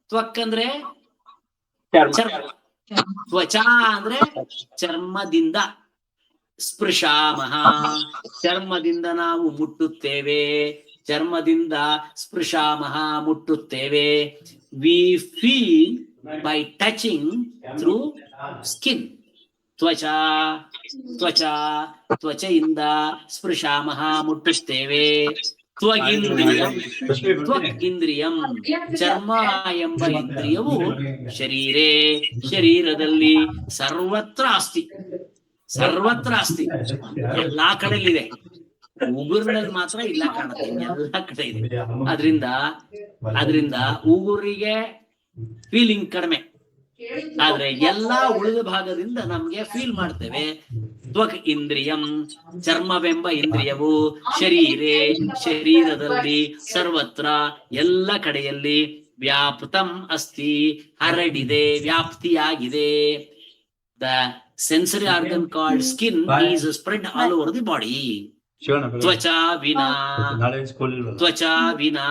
ತ್ವಕ್ ಅಂದ್ರೆ ಚರ್ಮ, ತ್ವಚ ಅಂದ್ರೆ ಚರ್ಮದಿಂದ, ಸ್ಪೃಶಾಮಹ ಚರ್ಮದಿಂದ ನಾವು ಮುಟ್ಟುತ್ತೇವೆ, ಚರ್ಮದಿಂದ ಸ್ಪೃಶಾಮಹ ಮುಟ್ಟುತ್ತೇವೆ. We feel by touching through skin. ತ್ವಚ ತ್ವಚ ತ್ವಚೆಯಿಂದ ಸ್ಪೃಶಾಮಹ ಮುಟ್ಟುತ್ತೇವೆ. ತ್ವಗಿಂದ್ರಿಯಂ, ತ್ವಕ್ ಇಂದ್ರಿಯಂ ಚರ್ಮ ಎಂಬ ಇಂದ್ರಿಯವು ಶರೀರೇ ಶರೀರದಲ್ಲಿ ಸರ್ವತ್ರ ಅಸ್ತಿ, ಸರ್ವತ್ರ ಅಸ್ತಿ, ಎಲ್ಲಾ ಕಡೆಯಲ್ಲಿದೆ. ಉಗುರಿನಲ್ಲಿ ಮಾತ್ರ ಇಲ್ಲ ಕಾಣುತ್ತೆ, ಎಲ್ಲಾ ಕಡೆ ಇದೆ. ಅದರಿಂದ ಉಗುರಿಗೆ ಫೀಲಿಂಗ್ ಕಡಿಮೆ, ಆದ್ರೆ ಎಲ್ಲಾ ಉಳಿದ ಭಾಗದಿಂದ ನಮ್ಗೆ ಫೀಲ್ ಮಾಡ್ತೇವೆ. ತ್ವಕ್ ಇಂದ್ರಿಯಂ ಚರ್ಮವೆಂಬ ಇಂದ್ರಿಯವು ಶರೀರೇ ಶರೀರದಲ್ಲಿ ಸರ್ವತ್ರ ಎಲ್ಲ ಕಡೆಯಲ್ಲಿ ವ್ಯಾಪ್ತಂ ಅಸ್ತಿ ಹರಡಿದೆ, ವ್ಯಾಪ್ತಿಯಾಗಿದೆ. The sensory organ called skin is spread all over the body. ತ್ವಚಾ ವಿನಾ, ತ್ವಚಾ ವಿನಾ.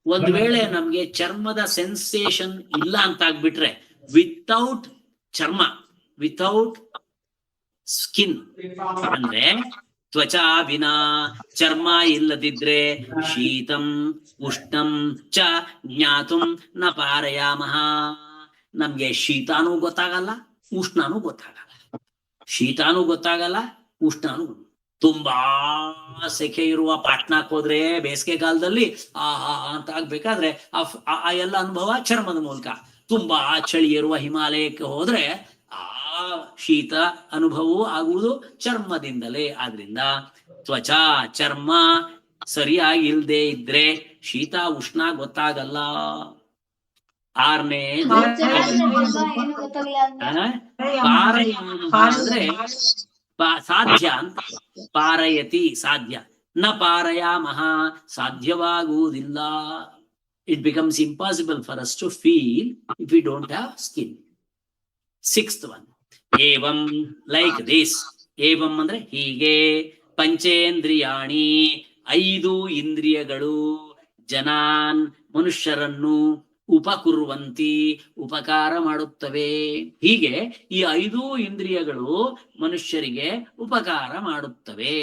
ಒಂದ್ ವೇಳೆ ನಮ್ಗೆ ಚರ್ಮದ ಸೆನ್ಸೇಷನ್ ಇಲ್ಲ ಅಂತ ಆಗ್ಬಿಟ್ರೆ, ವಿತೌಟ್ ಚರ್ಮ, ವಿತೌಟ್ ಸ್ಕಿನ್ ಅಂದ್ರೆ ತ್ವಚಾ ವಿನಾ, ಚರ್ಮ ಇಲ್ಲದಿದ್ರೆ ಶೀತಂ ಉಷ್ಣಂ ಚ ಜ್ಞಾತುಂ ನ ಪಾರಯಾಮಃ. ನಮ್ಗೆ ಶೀತಾನೂ ಗೊತ್ತಾಗಲ್ಲ, ಉಷ್ಣನೂ ಗೊತ್ತಾಗಲ್ಲ. ಶೀತಾನೂ ಗೊತ್ತಾಗಲ್ಲ, ಉಷ್ಣನೂ. ತುಂಬಾ ಸೆಕೆ ಇರುವ ಪಾಟ್ನಾಕ್ ಹೋದ್ರೆ ಬೇಸಿಗೆ ಕಾಲದಲ್ಲಿ ಅಂತ ಆಗ್ಬೇಕಾದ್ರೆ ಆ ಎಲ್ಲ ಅನುಭವ ಚರ್ಮದ ಮೂಲಕ. ತುಂಬಾ ಚಳಿ ಇರುವ ಹಿಮಾಲಯಕ್ಕೆ ಹೋದ್ರೆ ಆ ಶೀತ ಅನುಭವವೂ ಆಗುವುದು ಚರ್ಮದಿಂದಲೇ. ಆದ್ರಿಂದ ತ್ವಚಾ ಚರ್ಮ ಸರಿಯಾಗಿ ಇಲ್ದೇ ಇದ್ರೆ ಶೀತ ಉಷ್ಣ ಗೊತ್ತಾಗಲ್ಲ. 6ನೇದು ಅಂದ್ರೆ ಸಾಧ್ಯ ಅಂತ, ಪಾರಯತಿ ಸಾಧ್ಯ, ನ ಪಾರಯಾಮಃ ಸಾಧ್ಯವಾಗುವುದಿಲ್ಲ. It becomes impossible for us to feel if we don't have skin. 6th one, evam like this. evam ಅಂದ್ರೆ ಹೀಗೆ. ಪಂಚೇಂದ್ರಿಯಾಣಿ 5 ಇಂದ್ರಿಯಗಳು ಜನಾನ್ ಮನುಷ್ಯರನ್ನು ಉಪಕುರ್ವಂತಿ ಉಪಕಾರ ಮಾಡುತ್ತವೆ. ಹೀಗೆ ಈ 5 ಇಂದ್ರಿಯಗಳು ಮನುಷ್ಯರಿಗೆ ಉಪಕಾರ ಮಾಡುತ್ತವೆ.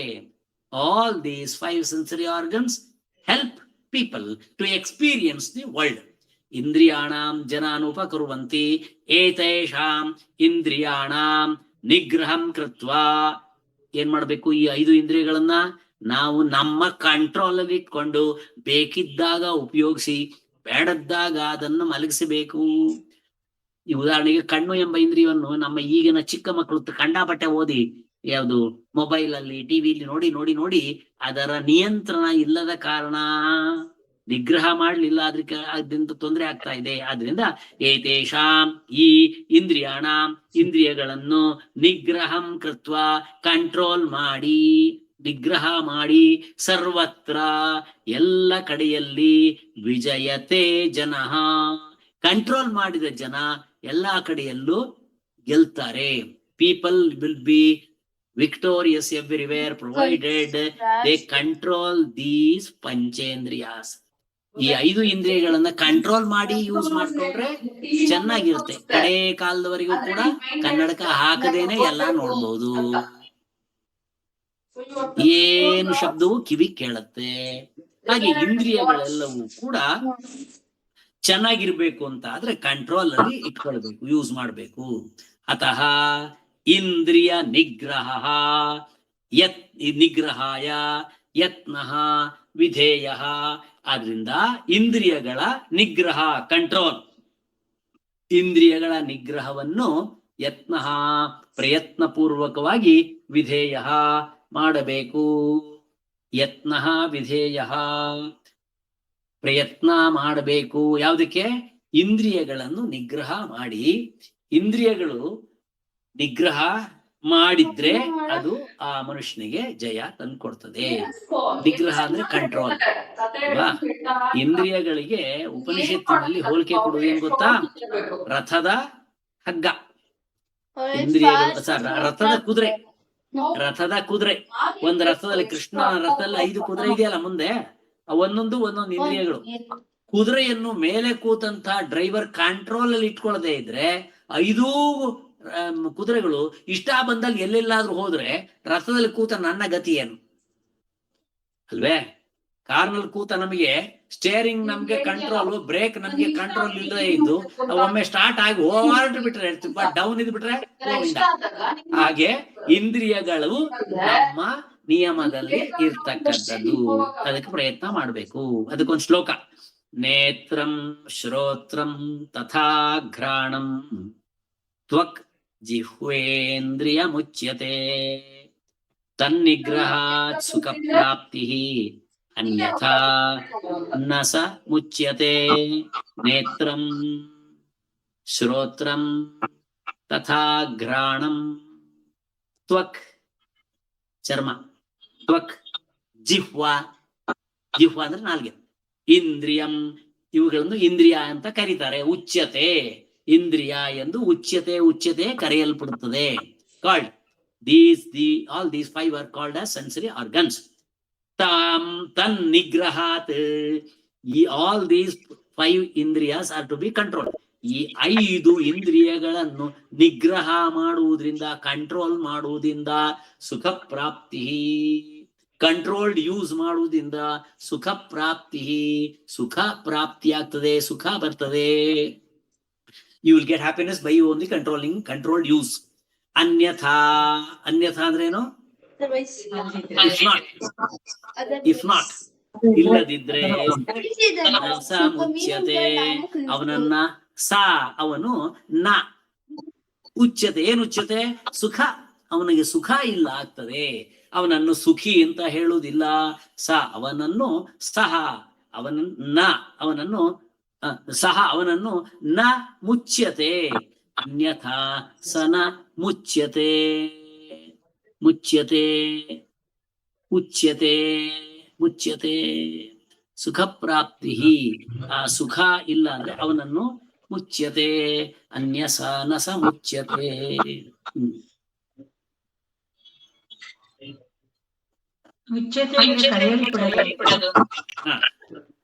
All these 5 sensory organs help people to experience the world. ಇಂದ್ರಿಯಾಣಾಂ ಜನಾನ್ ಉಪಕುರ್ವಂತಿ ಏತೇಷಾಂ ಇಂದ್ರಿಯಾಣಾಂ ನಿಗ್ರಹಂ ಕೃತ್ವಾ. ಏನ್ ಮಾಡ್ಬೇಕು? ಈ 5 ಇಂದ್ರಿಯಗಳನ್ನ ನಾವು ನಮ್ಮ ಕಂಟ್ರೋಲ್ ಅಲ್ಲಿ ಇಟ್ಕೊಂಡು ಬೇಕಿದ್ದಾಗ ಉಪಯೋಗಿಸಿ, ಬೇಡದ್ದಾಗ ಅದನ್ನು ಮಲಗಿಸಬೇಕು. ಈ ಉದಾಹರಣೆಗೆ ಕಣ್ಣು ಎಂಬ ಇಂದ್ರಿಯವನ್ನು ನಮ್ಮ ಈಗಿನ ಚಿಕ್ಕ ಮಕ್ಕಳು ಕಂಡಾಪಟ್ಟೆ ಓದಿ, ಯಾವುದು ಮೊಬೈಲ್ ಅಲ್ಲಿ ಟಿವಿಲಿ ನೋಡಿ ನೋಡಿ ನೋಡಿ ಅದರ ನಿಯಂತ್ರಣ ಇಲ್ಲದ ಕಾರಣ, ನಿಗ್ರಹ ಮಾಡ್ಲಿಲ್ಲ, ಅದರಿಂದ ತೊಂದರೆ ಆಗ್ತಾ ಇದೆ. ಆದ್ರಿಂದ ಏತೇಷಾಂ ಈ ಇಂದ್ರಿಯಾಣಾಂ ಇಂದ್ರಿಯಗಳನ್ನು ನಿಗ್ರಹಂ ಕೃತ್ವ ಕಂಟ್ರೋಲ್ ಮಾಡಿ, ನಿಗ್ರಹ ಮಾಡಿ, ಸರ್ವತ್ರ ಎಲ್ಲ ಕಡೆಯಲ್ಲಿ ವಿಜಯತೆ ಜನಃ ಕಂಟ್ರೋಲ್ ಮಾಡಿದ ಜನ ಎಲ್ಲಾ ಕಡೆಯಲ್ಲೂ ಗೆಲ್ತಾರೆ. People will be victorious everywhere provided they control these ಪಂಚೇಂದ್ರಿಯಾಸ್. ಈ 5 ಇಂದ್ರಿಯಗಳನ್ನ ಕಂಟ್ರೋಲ್ ಮಾಡಿ ಯೂಸ್ ಮಾಡ್ಕೊಂಡ್ರೆ ಚೆನ್ನಾಗಿರುತ್ತೆ. ಕಡೆ ಕಾಲದವರೆಗೂ ಕೂಡ ಕನ್ನಡಕ ಹಾಕದೇನೆ ಎಲ್ಲ ನೋಡ್ಬೋದು, ಏನು ಶಬ್ದವು ಕಿವಿ ಕೇಳತ್ತೆ. ಹಾಗೆ ಇಂದ್ರಿಯಗಳೆಲ್ಲವೂ ಕೂಡ ಚೆನ್ನಾಗಿರ್ಬೇಕು ಅಂತ ಆದ್ರೆ ಕಂಟ್ರೋಲ್ ಅಲ್ಲಿ ಇಟ್ಕೊಳ್ಬೇಕು, ಯೂಸ್ ಮಾಡ್ಬೇಕು. ಅತಃ ಇಂದ್ರಿಯ ನಿಗ್ರಹ ನಿಗ್ರಹಾಯ ಯತ್ನಃ ವಿಧೇಯ. ಆದ್ರಿಂದ ಇಂದ್ರಿಯಗಳ ನಿಗ್ರಹ ಕಂಟ್ರೋಲ್, ಇಂದ್ರಿಯಗಳ ನಿಗ್ರಹವನ್ನು ಯತ್ನಃ ಪ್ರಯತ್ನ ಪೂರ್ವಕವಾಗಿ ವಿಧೇಯ ಮಾಡಬೇಕು. ಯತ್ನಃ ವಿಧೇಯ ಪ್ರಯತ್ನ ಮಾಡಬೇಕು. ಯಾವುದಕ್ಕೆ? ಇಂದ್ರಿಯಗಳನ್ನು ನಿಗ್ರಹ ಮಾಡಿ. ಇಂದ್ರಿಯಗಳು ನಿಗ್ರಹ ಮಾಡಿದ್ರೆ ಅದು ಆ ಮನುಷ್ಯನಿಗೆ ಜಯ ತಂದ್ಕೊಡ್ತದೆ. ನಿಗ್ರಹ ಅಂದ್ರೆ ಕಂಟ್ರೋಲ್ ಅಲ್ವಾ? ಇಂದ್ರಿಯಗಳಿಗೆ ಉಪನಿಷತ್ತಿನಲ್ಲಿ ಹೋಲಿಕೆ ಕೊಡುವುದು ಏನ್ ಗೊತ್ತಾ? ರಥದ ಹಗ್ಗ, ಇಂದ್ರಿಯಗಳು ರಥದ ಕುದುರೆ. ರಥದ ಕುದುರೆ. ಒಂದು ರಥದಲ್ಲಿ ಕೃಷ್ಣನ ರಥದಲ್ಲಿ 5 ಕುದುರೆ ಇದೆಯಲ್ಲ ಮುಂದೆ, ಒಂದೊಂದು ಇಂದ್ರಿಯಗಳು. ಕುದುರೆಯನ್ನು ಮೇಲೆ ಕೂತಂತ ಡ್ರೈವರ್ ಕಂಟ್ರೋಲ್ ಅಲ್ಲಿ ಇಟ್ಕೊಳ್ಳದೆ ಇದ್ರೆ 5 ಕುದುರೆಗಳು ಇಷ್ಟ ಬಂದಲ್ಲಿ ಎಲ್ಲೆಲ್ಲಾದ್ರೂ ಹೋದ್ರೆ ರಥದಲ್ಲಿ ಕೂತ ನನ್ನ ಗತಿ ಏನು ಅಲ್ವೇ? ಕಾರ್ನಲ್ಲಿ ಕೂತ ನಮಗೆ ಸ್ಟೇರಿಂಗ್ ನಮ್ಗೆ ಕಂಟ್ರೋಲ್, ಬ್ರೇಕ್ ನಮ್ಗೆ ಕಂಟ್ರೋಲ್ ಇಲ್ಲದೆ ಇದ್ದು ಒಮ್ಮೆ ಸ್ಟಾರ್ಟ್ ಆಗಿ ಓವರ್ ಬಿಟ್ರೆ ಡೌನ್ ಇದ್ ಬಿಟ್ರೆ ಹಾಗೆ ಇಂದ್ರಿಯಗಳು ನಮ್ಮ ನಿಯಮದಲ್ಲಿ ಇರ್ತಕ್ಕಂಥದ್ದು. ಅದಕ್ಕೆ ಪ್ರಯತ್ನ ಮಾಡ್ಬೇಕು. ಅದಕ್ಕೊಂದು ಶ್ಲೋಕ: ನೇತ್ರಂ ಶ್ರೋತ್ರಂ ತಥಾ ಘ್ರಾಣಂ ತ್ವಕ್ ಜಿಹ್ವೇಂದ್ರಿಯ ಮುಚ್ಯತೆ ತನ್ನಿಗ್ರಹಾತ್ ಸುಖ ಪ್ರಾಪ್ತಿ ಅನ್ಯಥಾ ನ ಸ ಮುಚ್ಯತೆ. ನೇತ್ರಂ ಶ್ರೋತ್ರಂ ತಥಾ ಘ್ರಾಣಂ ತ್ವಕ್ ಚರ್ಮ, ತ್ವಕ್ ಜಿಹ್ವಾ, ಜಿಹ್ವಾ ಅಂದ್ರೆ ನಾಲ್ಗೆ, ಇಂದ್ರಿಯಂ ಇವುಗಳನ್ನು ಇಂದ್ರಿಯ ಅಂತ ಕರೀತಾರೆ. ಉಚ್ಯತೆ ಇಂದ್ರಿಯ ಎಂದು ಉಚ್ಯತೆ ಕರೆಯಲ್ಪಡುತ್ತದೆ. Called all these 5 are called as sensory organs. Tan nigrahat, all these 5 indriyas are to be controlled. ಈ 5 ಇಂದ್ರಿಯಗಳನ್ನು ನಿಗ್ರಹ ಮಾಡುವುದರಿಂದ, ಕಂಟ್ರೋಲ್ ಮಾಡುವುದರಿಂದ ಸುಖ ಪ್ರಾಪ್ತಿ. ಕಂಟ್ರೋಲ್ಡ್ ಯೂಸ್ ಮಾಡುವುದರಿಂದ ಸುಖ ಪ್ರಾಪ್ತಿ, ಸುಖ ಪ್ರಾಪ್ತಿಯಾಗ್ತದೆ, ಸುಖ ಬರ್ತದೆ. You will get happiness by only controlled uses. ಅನ್ಯಥಾ, ಅನ್ಯಥಾ ಅಂದ್ರೆ ಏನು? ಇಫ್ ನಾಟ್ ಇಲ್ಲದಿದ್ರೆ ಸ ಮುಚ್ಯತೆ, ಅವನನ್ನ ಅವನು ನ ಉಚ್ಯತೆ. ಏನು ಉಚ್ಯತೆ? ಸುಖ, ಅವನಿಗೆ ಸುಖ ಇಲ್ಲ ಆಗ್ತದೆ. ಅವನನ್ನು ಸುಖಿ ಅಂತ ಹೇಳುವುದಿಲ್ಲ. ಅವನನ್ನು ಅವನನ್ನು ನ ಮುಚ್ಯತೆ. ಅನ್ಯಥಾ ಸನ ಮುಚ್ಯತೆ ಸುಖ ಪ್ರಾಪ್ತಿ. ಆ ಸುಖ ಇಲ್ಲ ಅಂದ್ರೆ ಅವನನ್ನು ಮುಚ್ಯತೆ, ಅನ್ಯಸ ನಸ ಮುಚ್ಯತೆ.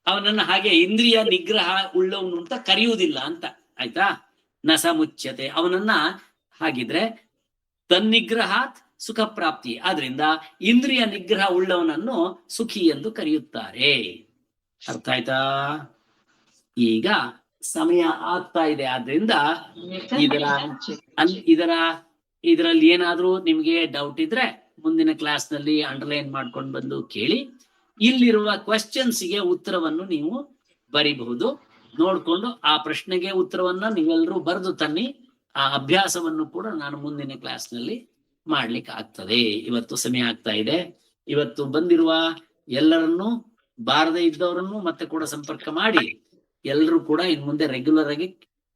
ಅವನನ್ನ ಹಾಗೆ ಇಂದ್ರಿಯ ನಿಗ್ರಹ ಉಳ್ಳವನು ಅಂತ ಕರೆಯುವುದಿಲ್ಲ ಅಂತ ಆಯ್ತಾ? ನಸ ಮುಚ್ಯತೆ, ಅವನನ್ನ ಹಾಗಿದ್ರೆ ತನ್ನಿಗ್ರಹಾತ್ ಸುಖ ಪ್ರಾಪ್ತಿ. ಆದ್ರಿಂದ ಇಂದ್ರಿಯ ನಿಗ್ರಹ ಉಳ್ಳವನನ್ನು ಸುಖಿ ಎಂದು ಕರೆಯುತ್ತಾರೆ. ಅರ್ಥ ಆಯ್ತಾ? ಈಗ ಸಮಯ ಆಗ್ತಾ ಇದೆ. ಆದ್ರಿಂದ ಇದರಲ್ಲಿ ಏನಾದ್ರೂ ನಿಮ್ಗೆ ಡೌಟ್ ಇದ್ರೆ ಮುಂದಿನ ಕ್ಲಾಸ್ ನಲ್ಲಿ ಅಂಡರ್ಲೈನ್ ಮಾಡ್ಕೊಂಡು ಬಂದು ಕೇಳಿ. ಇಲ್ಲಿರುವ ಕ್ವೆಶ್ಚನ್ಸ್ಗೆ ಉತ್ತರವನ್ನು ನೀವು ಬರಿಬಹುದು. ನೋಡ್ಕೊಂಡು ಆ ಪ್ರಶ್ನೆಗೆ ಉತ್ತರವನ್ನ ನೀವೆಲ್ಲರೂ ಬರೆದು ತನ್ನಿ. ಆ ಅಭ್ಯಾಸವನ್ನು ಕೂಡ ನಾನು ಮುಂದಿನ ಕ್ಲಾಸ್ ನಲ್ಲಿ ಮಾಡ್ಲಿಕ್ಕೆ ಆಗ್ತದೆ. ಇವತ್ತು ಸಮಯ ಆಗ್ತಾ ಇದೆ. ಇವತ್ತು ಬಂದಿರುವ ಎಲ್ಲರನ್ನು, ಬಾರದೇ ಇದ್ದವರನ್ನು ಮತ್ತೆ ಕೂಡ ಸಂಪರ್ಕ ಮಾಡಿ ಎಲ್ಲರೂ ಕೂಡ ಇನ್ ಮುಂದೆ ರೆಗ್ಯುಲರ್ ಆಗಿ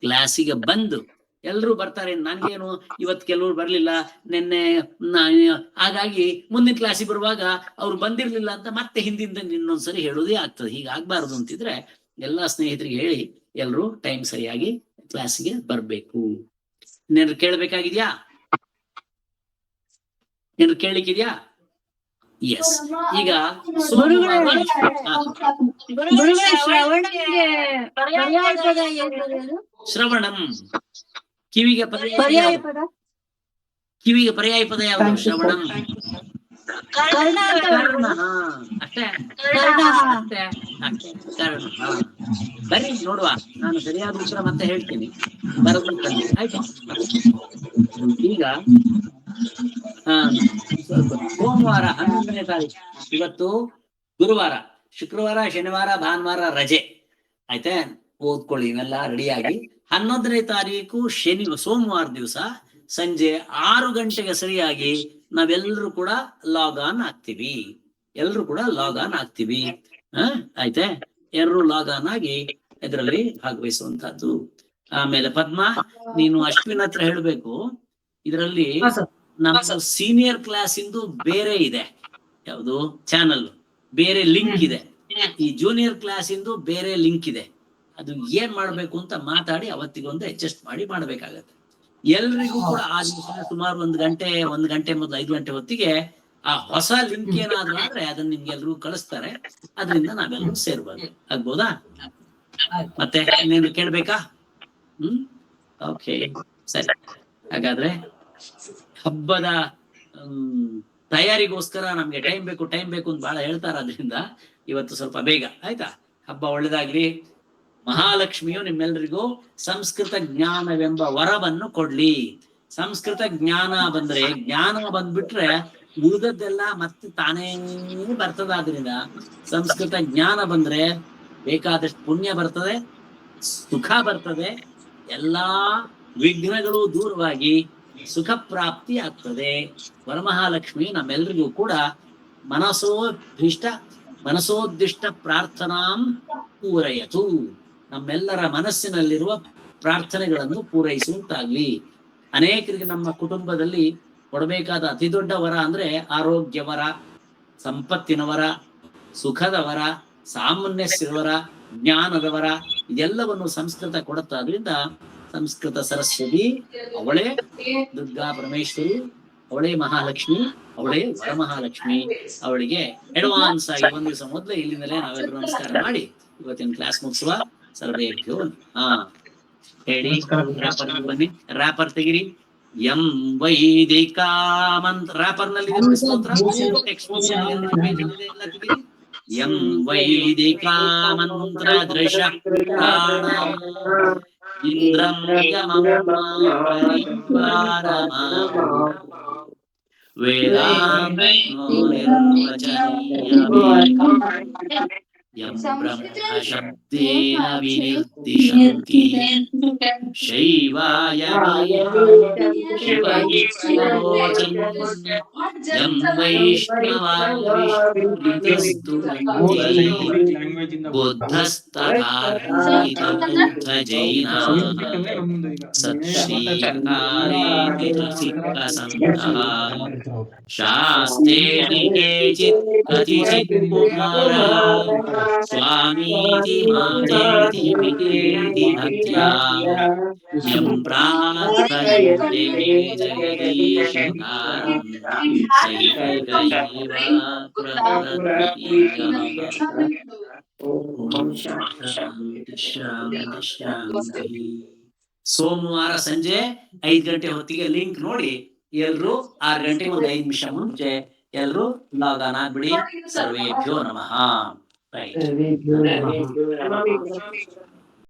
ಕ್ಲಾಸಿಗೆ ಬಂದು ಎಲ್ರು ಬರ್ತಾರೆ. ನನ್ಗೇನು ಇವತ್ತು ಕೆಲವ್ರು ಬರ್ಲಿಲ್ಲ, ನಿನ್ನೆ ಹಾಗಾಗಿ ಮುಂದಿನ ಕ್ಲಾಸಿಗೆ ಬರುವಾಗ ಅವ್ರು ಬಂದಿರ್ಲಿಲ್ಲ ಅಂತ ಮತ್ತೆ ಹಿಂದಿಂದ ಇನ್ನೊಂದ್ಸರಿ ಹೇಳೋದೇ ಆಗ್ತದೆ. ಹೀಗಾಗ್ಬಾರ್ದು ಅಂತಿದ್ರೆ ಎಲ್ಲಾ ಸ್ನೇಹಿತರಿಗೆ ಹೇಳಿ ಎಲ್ರು ಟೈಮ್ ಸರಿಯಾಗಿ ಕ್ಲಾಸಿಗೆ ಬರ್ಬೇಕು. ಏನಾದ್ರು ಕೇಳಬೇಕಾಗಿದ್ಯಾ? ಏನಾದ್ರು ಕೇಳಲಿಕ್ಕಿದ್ಯಾ? ಎಸ್. ಈಗ ಶ್ರವಣಂ ಕಿವಿಗೆ ಪರ್ಯಾಯ ಪದ ಯಾವುದು? ಶ್ರವಣಂ ಕರ್ಣ. ಅಷ್ಟೇ ಕರ್ಣ. ಬರೀ ನೋಡುವ, ನಾನು ಸರಿಯಾದ ಉತ್ತರ ಮತ್ತೆ ಹೇಳ್ತೀನಿ, ಬರೋದು ಆಯ್ತು. ಈಗ ಸೋಮವಾರ 11ನೇ ತಾರೀಕು, ಇವತ್ತು ಗುರುವಾರ, ಶುಕ್ರವಾರ, ಶನಿವಾರ, ಭಾನುವಾರ ರಜೆ ಆಯ್ತಾ? ಓದ್ಕೊಳ್ಳಿ ಇವೆಲ್ಲ ರೆಡಿಯಾಗಿ. 11ನೇ ತಾರೀಕು ಸೋಮವಾರ ದಿವಸ ಸಂಜೆ 6 ಗಂಟೆಗೆ ಸರಿಯಾಗಿ ನಾವೆಲ್ಲರೂ ಕೂಡ ಲಾಗ್ ಆನ್ ಆಗ್ತೀವಿ. ಆಯ್ತಾ? ಎಲ್ಲರೂ ಲಾಗ್ ಆನ್ ಆಗಿ ಇದರಲ್ಲಿ ಭಾಗವಹಿಸುವಂತಹದ್ದು. ಆಮೇಲೆ ಪದ್ಮ, ನೀನು ಅಶ್ವಿನ್ ಹತ್ರ ಹೇಳ್ಬೇಕು, ಇದರಲ್ಲಿ ನಮ್ಮ ಸೀನಿಯರ್ ಕ್ಲಾಸ್ ಇಂದು ಬೇರೆ ಇದೆ, ಯಾವುದು ಚಾನಲ್ ಬೇರೆ ಲಿಂಕ್ ಇದೆ. ಈ ಜೂನಿಯರ್ ಕ್ಲಾಸ್ ಇಂದು ಬೇರೆ ಲಿಂಕ್ ಇದೆ. ಅದು ಏನ್ ಮಾಡ್ಬೇಕು ಅಂತ ಮಾತಾಡಿ ಅವತ್ತಿಗೊಂದು ಅಡ್ಜಸ್ಟ್ ಮಾಡಿ ಮಾಡ್ಬೇಕಾಗತ್ತೆ. ಎಲ್ರಿಗೂ ಕೂಡ ಆ ದಿವಸ ಸುಮಾರು 1 ಗಂಟೆ ಮೊದಲು 5 ಗಂಟೆ ಹೊತ್ತಿಗೆ ಆ ಹೊಸ ಲಿಂಕ್ ಏನಾದ್ರು ಆದ್ರೆ ಅದನ್ನ ನಿಮ್ಗೆ ಎಲ್ರಿಗೂ ಕಳಿಸ್ತಾರೆ. ಅದರಿಂದ ನಾವೆಲ್ಲರೂ ಸೇರ್ಬೋದು. ಆಗ್ಬೋದಾ? ಮತ್ತೆ ಇನ್ನೇನು ಕೇಳ್ಬೇಕಾ? ಓಕೆ, ಸರಿ. ಹಾಗಾದ್ರೆ ಹಬ್ಬದ ತಯಾರಿಗೋಸ್ಕರ ನಮ್ಗೆ ಟೈಮ್ ಬೇಕು ಅಂತ ಬಹಳ ಹೇಳ್ತಾರ. ಅದರಿಂದ ಇವತ್ತು ಸ್ವಲ್ಪ ಬೇಗ ಆಯ್ತಾ? ಹಬ್ಬ ಒಳ್ಳೇದಾಗ್ಲಿ. ಮಹಾಲಕ್ಷ್ಮಿಯು ನಿಮ್ಮೆಲ್ಲರಿಗೂ ಸಂಸ್ಕೃತ ಜ್ಞಾನವೆಂಬ ವರವನ್ನು ಕೊಡ್ಲಿ. ಸಂಸ್ಕೃತ ಜ್ಞಾನ ಬಂದ್ರೆ, ಜ್ಞಾನ ಬಂದ್ಬಿಟ್ರೆ ಉಳಿದದ್ದೆಲ್ಲ ಮತ್ತೆ ತಾನೇ ಬರ್ತದಾದ್ರಿಂದ ಸಂಸ್ಕೃತ ಜ್ಞಾನ ಬಂದ್ರೆ ಬೇಕಾದಷ್ಟು ಪುಣ್ಯ ಬರ್ತದೆ, ಸುಖ ಬರ್ತದೆ, ಎಲ್ಲಾ ವಿಘ್ನಗಳು ದೂರವಾಗಿ ಸುಖ ಪ್ರಾಪ್ತಿ ಆಗ್ತದೆ. ವರಮಹಾಲಕ್ಷ್ಮಿ ನಮ್ಮೆಲ್ಲರಿಗೂ ಕೂಡ ಮನಸೋದ್ದಿಷ್ಟ ಪ್ರಾರ್ಥನಾಂ ಪೂರೈಯತು. ನಮ್ಮೆಲ್ಲರ ಮನಸ್ಸಿನಲ್ಲಿರುವ ಪ್ರಾರ್ಥನೆಗಳನ್ನು ಪೂರೈಸುವಂತಾಗ್ಲಿ. ಅನೇಕರಿಗೆ ನಮ್ಮ ಕುಟುಂಬದಲ್ಲಿ ಕೊಡಬೇಕಾದ ಅತಿ ದೊಡ್ಡ ವರ ಅಂದ್ರೆ ಆರೋಗ್ಯ ವರ, ಸಂಪತ್ತಿನ ವರ, ಸುಖದ ವರ, ಸಾಮಾನ್ಯಸ್ಯ ವರ, ಜ್ಞಾನದ ವರ, ಇದೆಲ್ಲವನ್ನು ಸಂಸ್ಕೃತ ಕೊಡುತ್ತಾ. ಅದರಿಂದ ಸಂಸ್ಕೃತ ಸರಸ್ವತಿ ಅವಳೇ ದುರ್ಗಾ ಪರಮೇಶ್ವರಿ, ಅವಳೇ ಮಹಾಲಕ್ಷ್ಮಿ, ಅವಳೇ ವರಮಹಾಲಕ್ಷ್ಮಿ. ಅವಳಿಗೆ ಅಡ್ವಾನ್ಸ್ ಆಗಿ 1 ದಿವಸ ಮೊದಲೇ ಇಲ್ಲಿಂದಲೇ ನಾವೆಲ್ಲರೂ ನಮಸ್ಕಾರ ಮಾಡಿ ಇವತ್ತಿನ ಕ್ಲಾಸ್ ಮುಗಿಸುವ. ಸರ್ವೇಭ್ಯೋ ಹೇಳಿ. ಬನ್ನಿ, ರ್ಯಾಪರ್ ತೆಗಿರಿ. ಎಂ ವೈದಿಕಾ ಮಂತ್ರ ರ್ಯಾಪರ್ ನಲ್ಲಿ ಎಂ ವೈದಿಕಾ ಮಂತ್ರ ದೃಶ ಇಂದ್ರಂ ಯಮಂ ಪರಿವಾರಮ ಯಂ ಬ್ರಹ್ಮ ಶಬ್ದೇನ ವಿನಿರ್ದಿಶಂತಿ ಶೈವಾಯ ಯಂ ವೈಷ್ಣವಾ ವಿಷ್ಣುಸ್ತುತಿ ಬುದ್ಧಸ್ತಥಾ ಜೈನಾ ಸತ್ಶ್ರೀಕಾರೇತಿ ಸಿಕ್ಕಸಂತಃ ಶಾಸ್ತ್ರೇಣಿ ಕೇಚಿತ್ ಕಚಿಚಿತ್ ಪುಮಾರಾ ಸ್ವಾಮೀತಿ ಮಾತೇತಿ ವಿಕೇತಿ ಹತ್ಯಾ ಯಂ ಪ್ರಾರ್ಥಯತೆ ಜಗದೀಶಕಾರಂ ಸೈಕೈವ ಪ್ರವೃತ್ತಿಯಃ. ಶಾಂತಿ. ಸೋಮವಾರ ಸಂಜೆ 5 ಗಂಟೆ ಹೊತ್ತಿಗೆ ಲಿಂಕ್ ನೋಡಿ ಎಲ್ರು 6 ಗಂಟೆಗೆ 1 5 ನಿಮಿಷ ಮುಂಚೆ ಎಲ್ರು ಲಾಗ್ ಆನ್ ಆಗ್ಬಿಡಿ. ಸರ್ವೇಭ್ಯೋ ನಮಃ. ರೈಟ್.